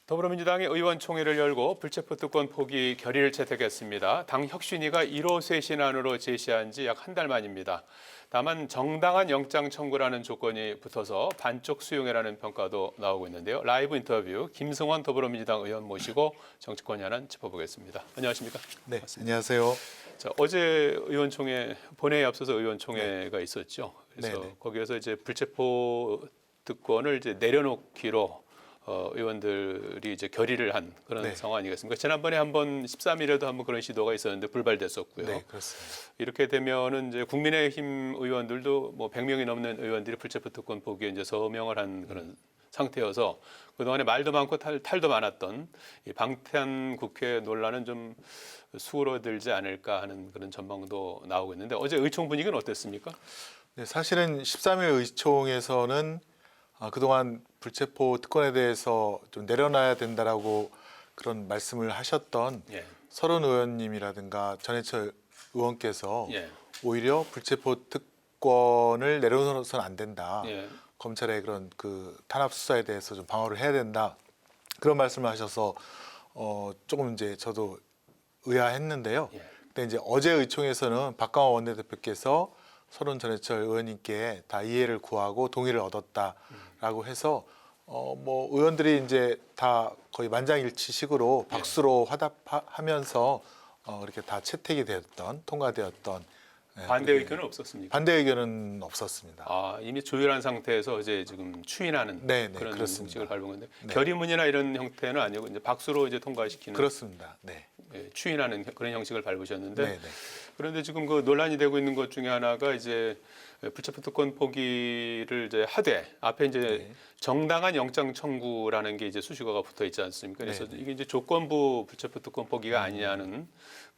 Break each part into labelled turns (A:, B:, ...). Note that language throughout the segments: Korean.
A: 더불어민주당이 의원총회를 열고 불체포 특권 포기 결의를 채택했습니다. 당 혁신위가 1호 쇄신안으로 제시한 지 약 한 달 만입니다. 다만 정당한 영장 청구라는 조건이 붙어서 반쪽 수용이라는 평가도 나오고 있는데요. 라이브 인터뷰 김승원 더불어민주당 의원 모시고 정치권 현안 짚어보겠습니다. 안녕하십니까?
B: 네, 안녕하세요.
A: 자, 어제 의원총회 본회의에 앞서서 의원총회가 있었죠. 그래서
B: 네네.
A: 거기에서 이제 불체포 특권을 이제 내려놓기로 의원들이 이제 결의를 한 그런
B: 네.
A: 상황 아니겠습니까? 지난번에 한번 13일에도 한번 그런 시도가 있었는데 불발됐었고요.
B: 네, 그렇습니다.
A: 이렇게 되면은 이제 국민의힘 의원들도 뭐 100명이 넘는 의원들이 불체포 특권 포기에 이제 서명을 한 그런 상태여서 그동안에 말도 많고 탈도 많았던 이 방탄 국회 논란은 좀 수그러들지 않을까 하는 그런 전망도 나오고 있는데 어제 의총 분위기는 어땠습니까?
B: 네, 사실은 13일 의총에서는 그동안 불체포 특권에 대해서 좀 내려놔야 된다라고 그런 말씀을 하셨던
A: 예.
B: 서른 의원님이라든가 전해철 의원께서
A: 예.
B: 오히려 불체포 특권을 내려놓아서는 안 된다.
A: 예.
B: 검찰의 그런 그 탄압 수사에 대해서 좀 방어를 해야 된다. 그런 말씀을 하셔서 조금 이제 저도 의아했는데요.
A: 예.
B: 근데 이제 어제 의총에서는 박강원 원내대표께서 서른 전해철 의원님께 다 이해를 구하고 동의를 얻었다라고 해서 뭐 의원들이 이제 다 거의 만장일치식으로 박수로 화답하면서 이렇게 다 채택이 되었던 통과되었던
A: 반대
B: 그렇게
A: 의견은 없었습니까?
B: 반대 의견은 없었습니다.
A: 아, 이미 조율한 상태에서 이제 지금 추인하는
B: 네네,
A: 그런
B: 그렇습니다.
A: 방식을 밟은 건데
B: 네.
A: 결의문이나 이런 형태는 아니고 이제 박수로 이제 통과시키는
B: 그렇습니다. 네.
A: 추인하는 그런 형식을 밟으셨는데
B: 네네.
A: 그런데 지금 그 논란이 되고 있는 것 중에 하나가 이제 불체포 특권 포기를 이제 하되 앞에 이제
B: 네.
A: 정당한 영장 청구라는 게 이제 수식어가 붙어 있지 않습니까? 그래서
B: 네네.
A: 이게 이제 조건부 불체포 특권 포기가 아니냐는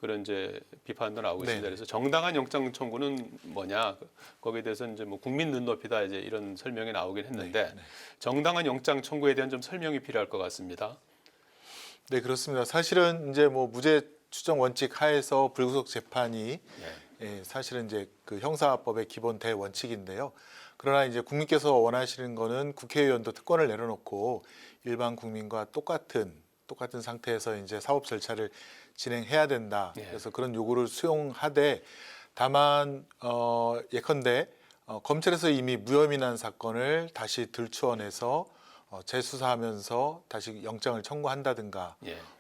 A: 그런 이제 비판도 나오고 있습니다.
B: 네네.
A: 그래서 정당한 영장 청구는 뭐냐? 거기에 대해서 이제 뭐 국민 눈높이다 이제 이런 설명이 나오긴 했는데
B: 네.
A: 정당한 영장 청구에 대한 좀 설명이 필요할 것 같습니다.
B: 네, 그렇습니다. 사실은 이제 뭐 무죄 추정 원칙 하에서 불구속 재판이 사실은 이제 그 형사법의 기본 대원칙인데요. 그러나 이제 국민께서 원하시는 거는 국회의원도 특권을 내려놓고 일반 국민과 똑같은 상태에서 이제 사법 절차를 진행해야 된다. 그래서 그런 요구를 수용하되 다만 예컨대 검찰에서 이미 무혐의난 사건을 다시 들추어내서 재수사하면서 다시 영장을 청구한다든가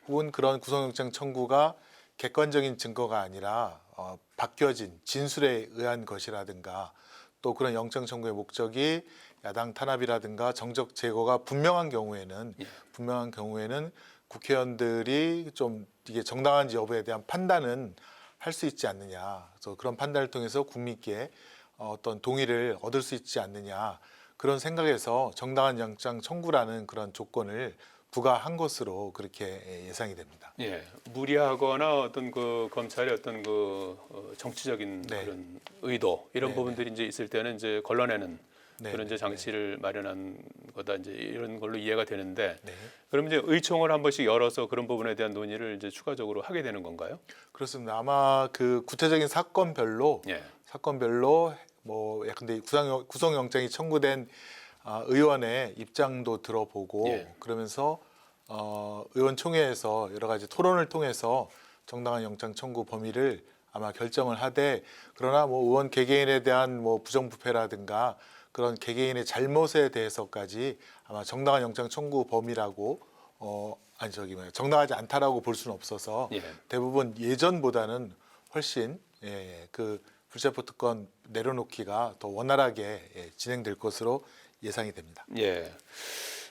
B: 혹은 그런 구속영장 청구가 객관적인 증거가 아니라 바뀌어진 진술에 의한 것이라든가 또 그런 영장 청구의 목적이 야당 탄압이라든가 정적 제거가 분명한 경우에는 국회의원들이 좀 이게 정당한지 여부에 대한 판단은 할 수 있지 않느냐. 그래서 그런 판단을 통해서 국민께 어떤 동의를 얻을 수 있지 않느냐. 그런 생각에서 정당한 영장 청구라는 그런 조건을 부과한 것으로 그렇게 예상이 됩니다.
A: 예, 무리하거나 어떤 그 검찰의 어떤 그 정치적인
B: 네.
A: 그런 의도 이런
B: 네,
A: 부분들이 이제 있을 때는 이제 걸러내는
B: 네,
A: 그런 이제
B: 네,
A: 장치를 마련한 거다 이제 이런 걸로 이해가 되는데
B: 네.
A: 그럼 이제 의총을 한 번씩 열어서 그런 부분에 대한 논의를 이제 추가적으로 하게 되는 건가요?
B: 그렇습니다. 아마 그 구체적인 사건별로
A: 예,
B: 뭐 예컨대 구속영장이 청구된 의원의 입장도 들어보고
A: 예.
B: 그러면서 의원총회에서 여러 가지 토론을 통해서 정당한 영장 청구 범위를 아마 결정을 하되 그러나 뭐 의원 개개인에 대한 뭐 부정부패라든가 그런 개개인의 잘못에 대해서까지 아마 정당한 영장 청구 범위라고 정당하지 않다라고 볼 수는 없어서
A: 예.
B: 대부분 예전보다는 훨씬 그 불체포 특권 내려놓기가 더 원활하게 진행될 것으로 예상이 됩니다.
A: 예.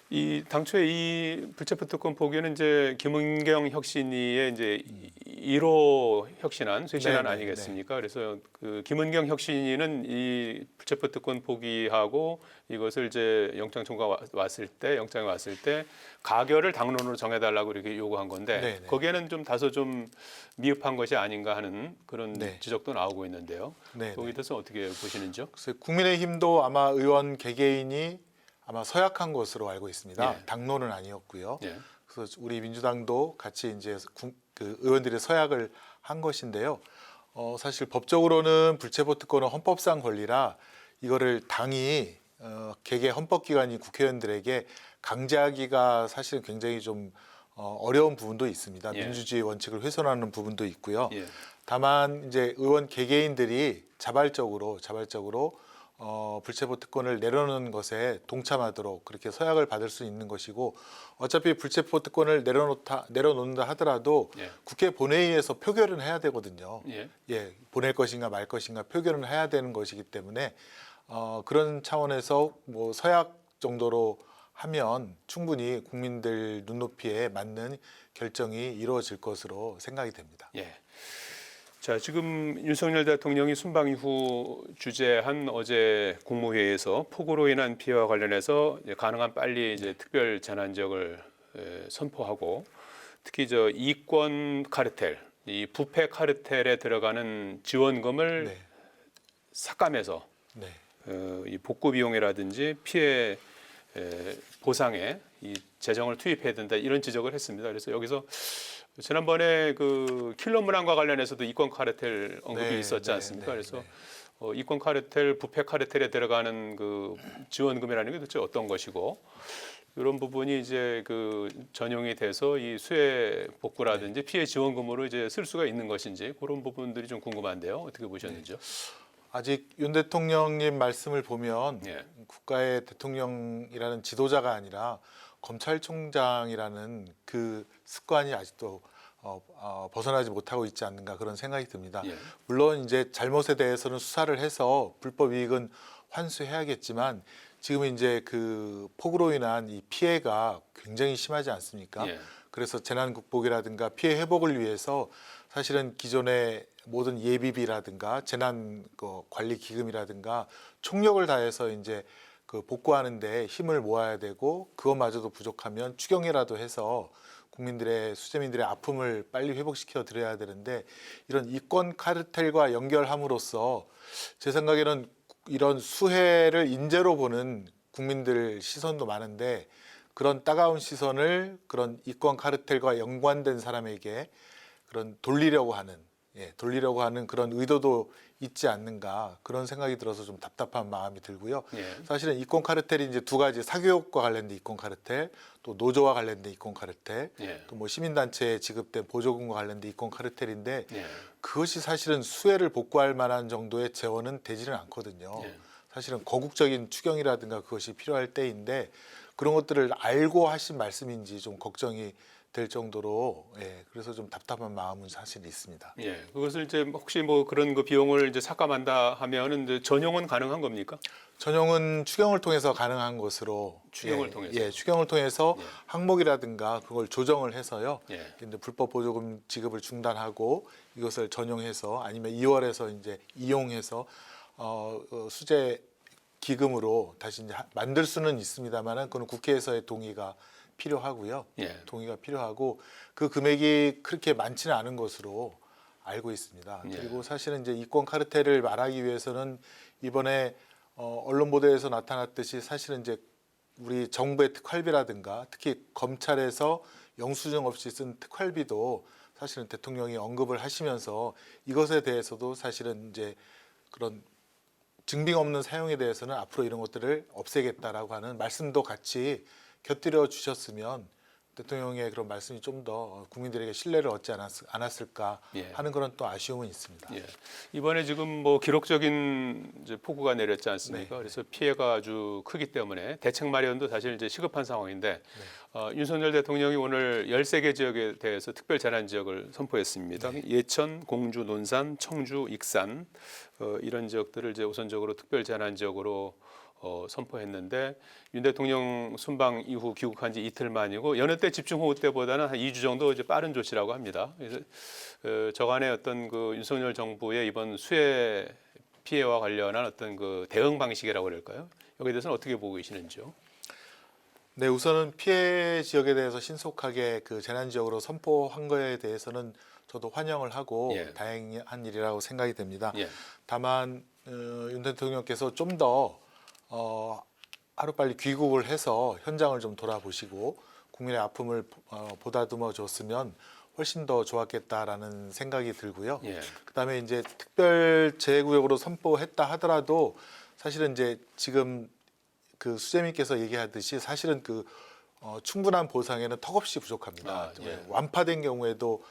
A: 이 당초에 이 불체포 특권 포기는 이제 김은경 혁신위의 이제 1호 혁신안, 쇄신안
B: 네, 네,
A: 아니겠습니까? 그래서 그 김은경 혁신위는 이 불체포 특권 포기하고 이것을 이제 영장이 왔을 때 가결을 당론으로 정해달라고 이렇게 요구한 건데
B: 네, 네.
A: 거기에는 좀 다소 좀 미흡한 것이 아닌가 하는 그런
B: 네.
A: 지적도 나오고 있는데요.
B: 네,
A: 거기에
B: 네.
A: 대해서 어떻게 보시는지요?
B: 그래서 국민의힘도 아마 의원 개개인이 아마 서약한 것으로 알고 있습니다.
A: 예.
B: 당론은 아니었고요.
A: 예.
B: 그래서 우리 민주당도 같이 이제 그 의원들의 서약을 한 것인데요. 사실 법적으로는 불체포 특권은 헌법상 권리라 이거를 당이 개개 헌법기관인 국회의원들에게 강제하기가 사실 굉장히 좀 어려운 부분도 있습니다.
A: 예.
B: 민주주의 원칙을 훼손하는 부분도 있고요.
A: 예.
B: 다만 이제 의원 개개인들이 자발적으로 불체포 특권을 내려놓는 것에 동참하도록 그렇게 서약을 받을 수 있는 것이고, 어차피 불체포 특권을 내려놓는다 하더라도
A: 예.
B: 국회 본회의에서 표결은 해야 되거든요.
A: 예.
B: 보낼 것인가 말 것인가 표결은 해야 되는 것이기 때문에 그런 차원에서 뭐 서약 정도로 하면 충분히 국민들 눈높이에 맞는 결정이 이루어질 것으로 생각이 됩니다.
A: 예. 자, 지금 윤석열 대통령이 순방 이후 주재한 어제 국무회의에서 폭우로 인한 피해와 관련해서 이제 가능한 빨리 이제 특별 재난 지역을 선포하고, 특히 저 이권 카르텔, 이 부패 카르텔에 들어가는 지원금을
B: 네.
A: 삭감해서
B: 네.
A: 이 복구 비용이라든지 피해 보상에 이 재정을 투입해야 된다, 이런 지적을 했습니다. 그래서 여기서 지난번에 그 킬러 문항과 관련해서도 이권 카르텔 언급이
B: 네,
A: 있었지
B: 네,
A: 않습니까?
B: 네,
A: 그래서
B: 네.
A: 이권 카르텔, 부패 카르텔에 들어가는 그 지원금이라는 게 도대체 어떤 것이고, 이런 부분이 이제 그 전용이 돼서 이 수해 복구라든지 피해 지원금으로 이제 쓸 수가 있는 것인지, 그런 부분들이 좀 궁금한데요. 어떻게 보셨는지요?
B: 아직 윤 대통령님 말씀을 보면
A: 예.
B: 국가의 대통령이라는 지도자가 아니라 검찰총장이라는 그 습관이 아직도 벗어나지 못하고 있지 않는가, 그런 생각이 듭니다.
A: 예.
B: 물론 이제 잘못에 대해서는 수사를 해서 불법 이익은 환수해야겠지만, 지금 이제 그 폭우로 인한 이 피해가 굉장히 심하지 않습니까?
A: 예.
B: 그래서 재난 극복이라든가 피해 회복을 위해서 사실은 기존의 모든 예비비라든가 재난 관리 기금이라든가 총력을 다해서 이제 그 복구하는데 힘을 모아야 되고, 그것마저도 부족하면 추경이라도 해서 국민들의, 수재민들의 아픔을 빨리 회복시켜 드려야 되는데, 이런 이권 카르텔과 연결함으로써 제 생각에는 이런 수해를 인재로 보는 국민들 시선도 많은데, 그런 따가운 시선을 그런 이권 카르텔과 연관된 사람에게 그런 돌리려고 하는 그런 의도도 있지 않는가, 그런 생각이 들어서 좀 답답한 마음이 들고요.
A: 예.
B: 사실은 이권 카르텔이 이제 두 가지, 사교육과 관련된 이권 카르텔, 또 노조와 관련된 이권 카르텔,
A: 예.
B: 또 뭐 시민단체에 지급된 보조금과 관련된 이권 카르텔인데,
A: 예.
B: 그것이 사실은 수혜를 복구할 만한 정도의 재원은 되지는 않거든요.
A: 예.
B: 사실은 거국적인 추경이라든가 그것이 필요할 때인데, 그런 것들을 알고 하신 말씀인지 좀 걱정이 될 정도로, 그래서 좀 답답한 마음은 사실 있습니다.
A: 예, 그것을 이제 혹시 뭐 그런 그 비용을 이제 삭감한다 하면은 이제 전용은 가능한 겁니까?
B: 전용은 추경을 통해서 가능한 것으로,
A: 추경을 통해서?
B: 추경을 통해서
A: 예.
B: 항목이라든가 그걸 조정을 해서요.
A: 예.
B: 근데 불법 보조금 지급을 중단하고 이것을 전용해서, 아니면 2월에서 이제 이용해서 수재 기금으로 다시 이제 만들 수는 있습니다만은, 그건 국회에서의 동의가 필요하고요.
A: 예.
B: 동의가 필요하고, 그 금액이 그렇게 많지는 않은 것으로 알고 있습니다.
A: 예.
B: 그리고 사실은 이제 이권 카르텔을 말하기 위해서는 이번에 언론 보도에서 나타났듯이 사실은 이제 우리 정부의 특활비라든가 특히 검찰에서 영수증 없이 쓴 특활비도 사실은 대통령이 언급을 하시면서, 이것에 대해서도 사실은 이제 그런 증빙 없는 사용에 대해서는 앞으로 이런 것들을 없애겠다라고 하는 말씀도 같이 곁들여 주셨으면 대통령의 그런 말씀이 좀 더 국민들에게 신뢰를 얻지 않았을까
A: 예.
B: 하는 그런 또 아쉬움은 있습니다.
A: 예. 이번에 지금 뭐 기록적인 이제 폭우가 내렸지 않습니까?
B: 네.
A: 그래서 피해가 아주 크기 때문에 대책 마련도 사실 이제 시급한 상황인데, 윤석열 대통령이 오늘 13개 지역에 대해서 특별 재난 지역을 선포했습니다. 예천, 공주, 논산, 청주, 익산 이런 지역들을 이제 우선적으로 특별 재난 지역으로 선포했는데, 윤 대통령 순방 이후 귀국한 지 이틀 만이고, 여느 때 집중호우 때보다는 한 2주 정도 이제 빠른 조치라고 합니다. 그래서 저간의 어떤 그 윤석열 정부의 이번 수해 피해와 관련한 어떤 그 대응 방식이라고 그럴까요? 여기에 대해서는 어떻게 보고 계시는지요?
B: 네, 우선은 피해 지역에 대해서 신속하게 그 재난 지역으로 선포한 거에 대해서는 저도 환영을 하고
A: 예.
B: 다행한 일이라고 생각이 됩니다.
A: 예. 다만
B: 윤 대통령께서 좀 더 하루빨리 귀국을 해서 현장을 좀 돌아보시고 국민의 아픔을 보다듬어 줬으면 훨씬 더 좋았겠다라는 생각이 들고요.
A: 예.
B: 그다음에 이제 특별 재해구역으로 선포했다 하더라도 사실은 이제 지금 그 수재민께서 얘기하듯이 사실은 그 충분한 보상에는 턱없이 부족합니다.
A: 아, 예.
B: 완파된 경우에도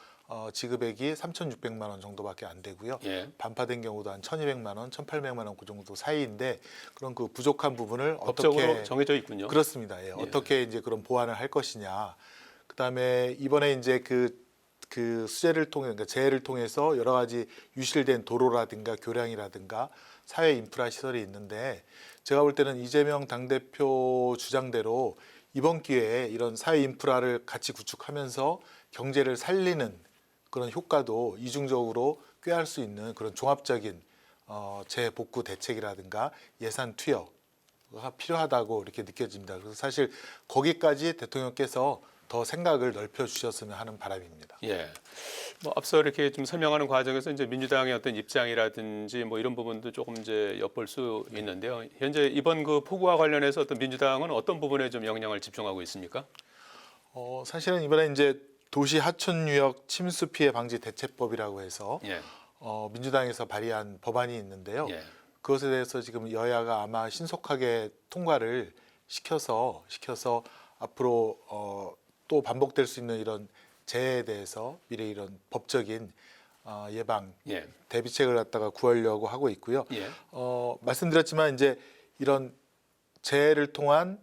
B: 지급액이 3,600만 원 정도밖에 안 되고요.
A: 예.
B: 반파된 경우도 한 1,200만 원, 1,800만 원 그 정도 사이인데 그런 그 부족한 부분을
A: 법적으로
B: 어떻게
A: 정해져 있군요.
B: 그렇습니다. 예.
A: 예.
B: 어떻게 이제 그런 보완을 할 것이냐. 그다음에 이번에 이제 그 수재를 통해 그러니까 재해를 통해서 여러 가지 유실된 도로라든가 교량이라든가 사회 인프라 시설이 있는데 제가 볼 때는 이재명 당대표 주장대로 이번 기회에 이런 사회 인프라를 같이 구축하면서 경제를 살리는 그런 효과도 이중적으로 꾀할 수 있는 그런 종합적인 재복구 대책이라든가 예산 투여가 필요하다고 이렇게 느껴집니다. 그래서 사실 거기까지 대통령께서 더 생각을 넓혀 주셨으면 하는 바람입니다.
A: 예. 뭐 앞서 이렇게 좀 설명하는 과정에서 이제 민주당의 어떤 입장이라든지 뭐 이런 부분도 조금 이제 엿볼 수 있는데요. 현재 이번 그 폭우와 관련해서 어떤 민주당은 어떤 부분에 좀 영향을 집중하고 있습니까?
B: 사실은 이번에 이제 도시 하천 유역 침수 피해 방지 대책법이라고 해서
A: 예.
B: 민주당에서 발의한 법안이 있는데요.
A: 예.
B: 그것에 대해서 지금 여야가 아마 신속하게 통과를 시켜서 앞으로 또 반복될 수 있는 이런 재해에 대해서 미래 이런 법적인 예방
A: 예.
B: 대비책을 갖다가 구하려고 하고 있고요.
A: 예.
B: 말씀드렸지만 이제 이런 재해를 통한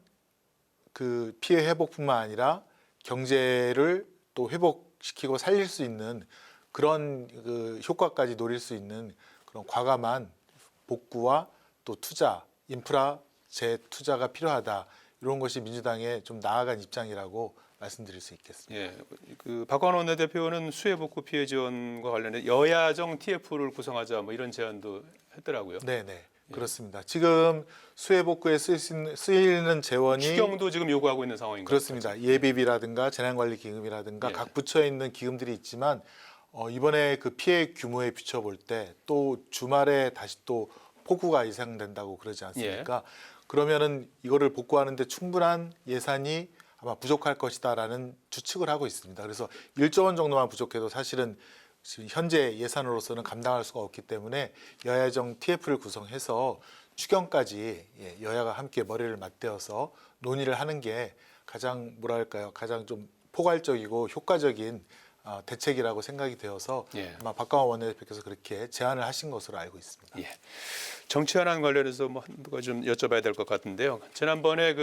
B: 그 피해 회복뿐만 아니라 경제를 또 회복시키고 살릴 수 있는 그런 그 효과까지 노릴 수 있는 그런 과감한 복구와 또 투자, 인프라 재투자가 필요하다. 이런 것이 민주당의 좀 나아간 입장이라고 말씀드릴 수 있겠습니다.
A: 예. 그 박광원 원내대표는 수해 복구 피해 지원과 관련해 여야정 TF를 구성하자 뭐 이런 제안도 했더라고요.
B: 네네. 그렇습니다. 지금 수해 복구에 쓰이는 재원이
A: 추경도 지금 요구하고 있는 상황인 것
B: 그렇습니다.
A: 같아요.
B: 예비비라든가 재난관리기금이라든가
A: 예.
B: 각 부처에 있는 기금들이 있지만 이번에 그 피해 규모에 비춰볼 때 또 주말에 다시 또 폭우가 예상된다고 그러지 않습니까? 그러면은 이거를 복구하는데 충분한 예산이 아마 부족할 것이다라는 추측을 하고 있습니다. 그래서 1조 원 정도만 부족해도 사실은 지금 현재 예산으로서는 감당할 수가 없기 때문에 여야정 TF를 구성해서 추경까지 여야가 함께 머리를 맞대어서 논의를 하는 게 가장 뭐랄까요, 가장 좀 포괄적이고 효과적인 대책이라고 생각이 되어서
A: 예.
B: 아마 박광원 원내대표께서 그렇게 제안을 하신 것으로 알고 있습니다.
A: 예. 정치 현안 관련해서 뭐 한두 가지 좀 여쭤봐야 될 것 같은데요. 지난번에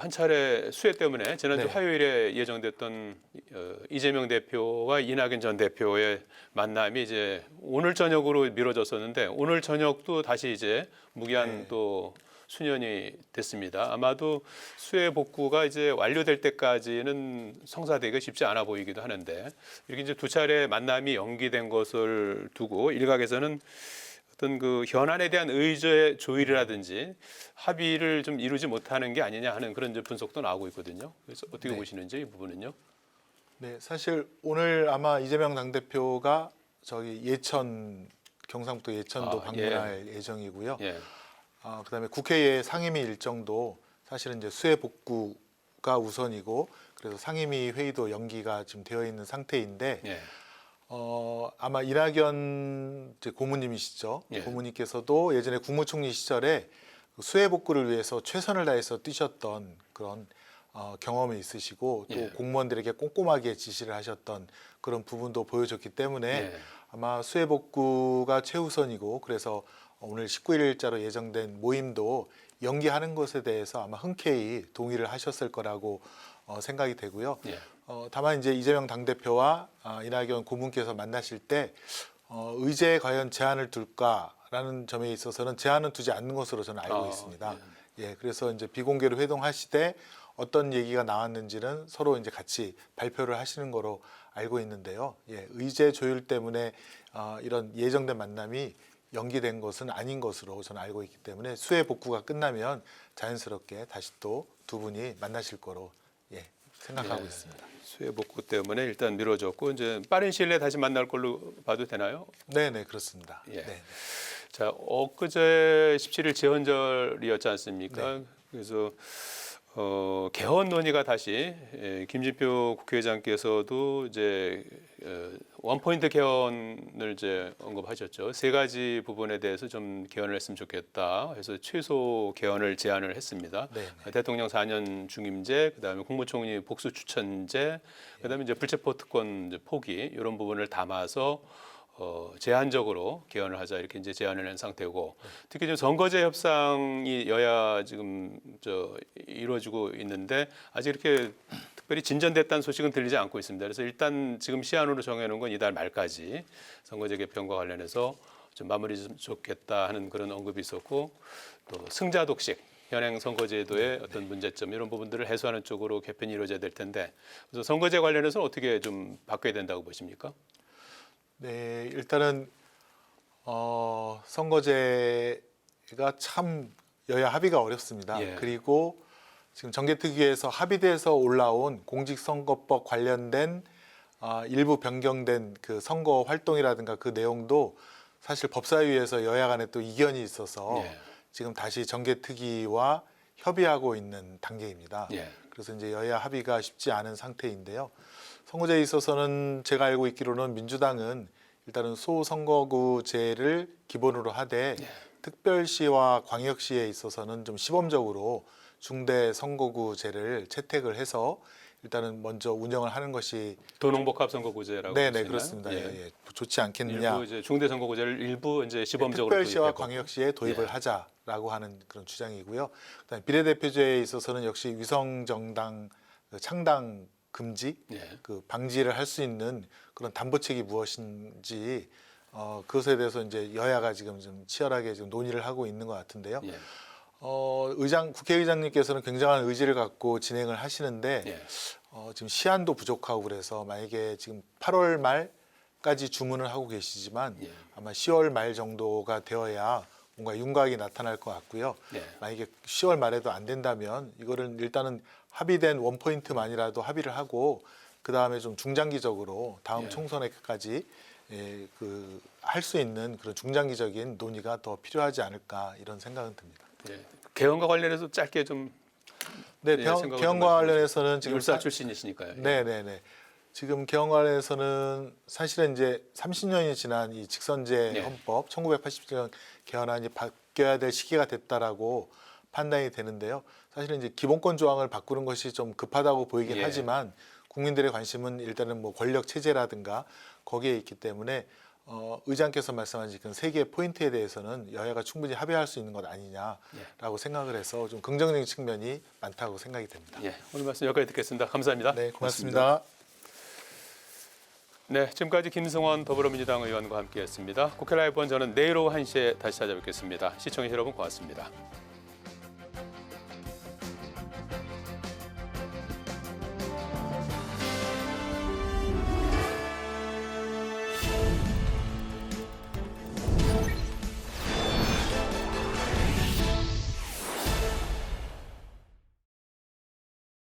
A: 한 차례 수해 때문에 지난주
B: 네.
A: 화요일에 예정됐던 이재명 대표와 이낙연 전 대표의 만남이 이제 오늘 저녁으로 미뤄졌었는데 오늘 저녁도 다시 이제 무기한
B: 네.
A: 또 수년이 됐습니다. 아마도 수해 복구가 이제 완료될 때까지는 성사되기가 쉽지 않아 보이기도 하는데 이렇게 이제 두 차례 만남이 연기된 것을 두고 일각에서는 어떤 그 현안에 대한 의제 조율이라든지 합의를 좀 이루지 못하는 게 아니냐 하는 그런 이제 분석도 나오고 있거든요. 그래서 어떻게
B: 네.
A: 보시는지 이 부분은요?
B: 네, 사실 오늘 아마 이재명 당대표가 저기 경상북도 예천도 방문할 예정이고요.
A: 예.
B: 그다음에 국회의 상임위 일정도 사실은 이제 수해 복구가 우선이고 그래서 상임위 회의도 연기가 지금 되어 있는 상태인데
A: 예.
B: 아마 이낙연 이제 고모님이시죠.
A: 예.
B: 고모님께서도 예전에 국무총리 시절에 수해 복구를 위해서 최선을 다해서 뛰셨던 그런 경험이 있으시고 또
A: 예.
B: 공무원들에게 꼼꼼하게 지시를 하셨던 그런 부분도 보여줬기 때문에
A: 예.
B: 아마 수해 복구가 최우선이고 그래서 오늘 19일자로 예정된 모임도 연기하는 것에 대해서 아마 흔쾌히 동의를 하셨을 거라고 생각이 되고요.
A: 예.
B: 다만 이제 이재명 당대표와 이낙연 고문께서 만나실 때 의제에 과연 제한을 둘까라는 점에 있어서는 제한은 두지 않는 것으로 저는 알고 있습니다. 예, 그래서 이제 비공개로 회동하시되 어떤 얘기가 나왔는지는 서로 이제 같이 발표를 하시는 거로 알고 있는데요. 예, 의제 조율 때문에 이런 예정된 만남이 연기된 것은 아닌 것으로 저는 알고 있기 때문에 수해 복구가 끝나면 자연스럽게 다시 또 두 분이 만나실 거로 생각하고 있습니다.
A: 수해 복구 때문에 일단 미뤄졌고 이제 빠른 시일 내에 다시 만날 걸로 봐도 되나요?
B: 네, 그렇습니다.
A: 예.
B: 네.
A: 자, 엊그제 17일 제헌절이었지 않습니까?
B: 네.
A: 그래서 개헌 논의가 다시 김진표 국회의장께서도 이제 원포인트 개헌을 이제 언급하셨죠. 세 가지 부분에 대해서 좀 개헌을 했으면 좋겠다. 그래서 최소 개헌을 제안을 했습니다.
B: 네.
A: 대통령 4년 중임제, 그다음에 국무총리 복수 추천제, 그다음에 이제 불체포 특권 이제 포기 이런 부분을 담아서 제한적으로 개헌을 하자 이렇게 이제 제안을 한 상태고, 특히 지금 선거제 협상이 여야 지금 이루어지고 있는데 아직 이렇게 특별히 진전됐다는 소식은 들리지 않고 있습니다. 그래서 일단 지금 시한으로 정해놓은 건 이달 말까지 선거제 개편과 관련해서 좀 마무리 좀 좋겠다 하는 그런 언급이 있었고, 또 승자 독식 현행 선거제도의 어떤 문제점 이런 부분들을 해소하는 쪽으로 개편이 이루어져야 될 텐데, 그래서 선거제 관련해서 어떻게 좀 바꿔야 된다고 보십니까?
B: 네, 일단은 선거제가 참 여야 합의가 어렵습니다.
A: 예.
B: 그리고 지금 정개특위에서 합의돼서 올라온 공직선거법 관련된 일부 변경된 그 선거 활동이라든가 그 내용도 사실 법사위에서 여야 간에 또 이견이 있어서
A: 예.
B: 지금 다시 정개특위와 협의하고 있는 단계입니다.
A: 예.
B: 그래서 이제 여야 합의가 쉽지 않은 상태인데요. 선거제에 있어서는 제가 알고 있기로는 민주당은 일단은 소선거구제를 기본으로 하되 특별시와 광역시에 있어서는 좀 시범적으로 중대 선거구제를 채택을 해서 일단은 먼저 운영을 하는 것이
A: 도농복합선거구제라고
B: 네네
A: 하시나요?
B: 그렇습니다. 예. 예. 좋지 않겠느냐.
A: 일부 이제 중대선거구제를 일부 이제 시범적으로
B: 특별시와
A: 도입했고.
B: 광역시에 도입을
A: 예.
B: 하자라고 하는 그런 주장이고요. 그다음에 비례대표제에 있어서는 역시 위성정당 창당 금지,
A: 예.
B: 그 방지를 할 수 있는 그런 담보책이 무엇인지 그것에 대해서 이제 여야가 지금 좀 치열하게 지금 논의를 하고 있는 것 같은데요.
A: 예.
B: 국회의장님께서는 굉장한 의지를 갖고 진행을 하시는데
A: 예.
B: 지금 시한도 부족하고 그래서 만약에 지금 8월 말까지 주문을 하고 계시지만
A: 예.
B: 아마 10월 말 정도가 되어야 뭔가 윤곽이 나타날 것 같고요.
A: 예.
B: 만약에 10월 말에도 안 된다면 이거를 일단은 합의된 원포인트만이라도 합의를 하고 그 다음에 좀 중장기적으로 다음
A: 예.
B: 총선에까지 할 수 있는 그런 중장기적인 논의가 더 필요하지 않을까 이런 생각은 듭니다.
A: 예. 개헌과 관련해서 짧게 좀
B: 네,
A: 예, 생각을 좀
B: 개헌과 관련해서는 지금
A: 율사 출신이시니까요. 예.
B: 네네네. 지금 개헌 관련해서는 사실은 이제 30년이 지난 이 직선제
A: 예.
B: 헌법 1987년 개헌안이 바뀌어야 될 시기가 됐다라고 판단이 되는데요. 사실은 이제 기본권 조항을 바꾸는 것이 좀 급하다고 보이긴
A: 예.
B: 하지만 국민들의 관심은 일단은 뭐 권력 체제라든가 거기에 있기 때문에 의장께서 말씀하신 그 세 개의 포인트에 대해서는 여야가 충분히 합의할 수 있는 것 아니냐라고 생각을 해서 좀 긍정적인 측면이 많다고 생각이 됩니다.
A: 예. 오늘 말씀 여기까지 듣겠습니다. 감사합니다.
B: 네, 고맙습니다.
A: 네, 지금까지 김승원 더불어민주당 의원과 함께했습니다. 국회 라이브는 저는 내일 오후 1시에 다시 찾아뵙겠습니다. 시청해주신 여러분 고맙습니다.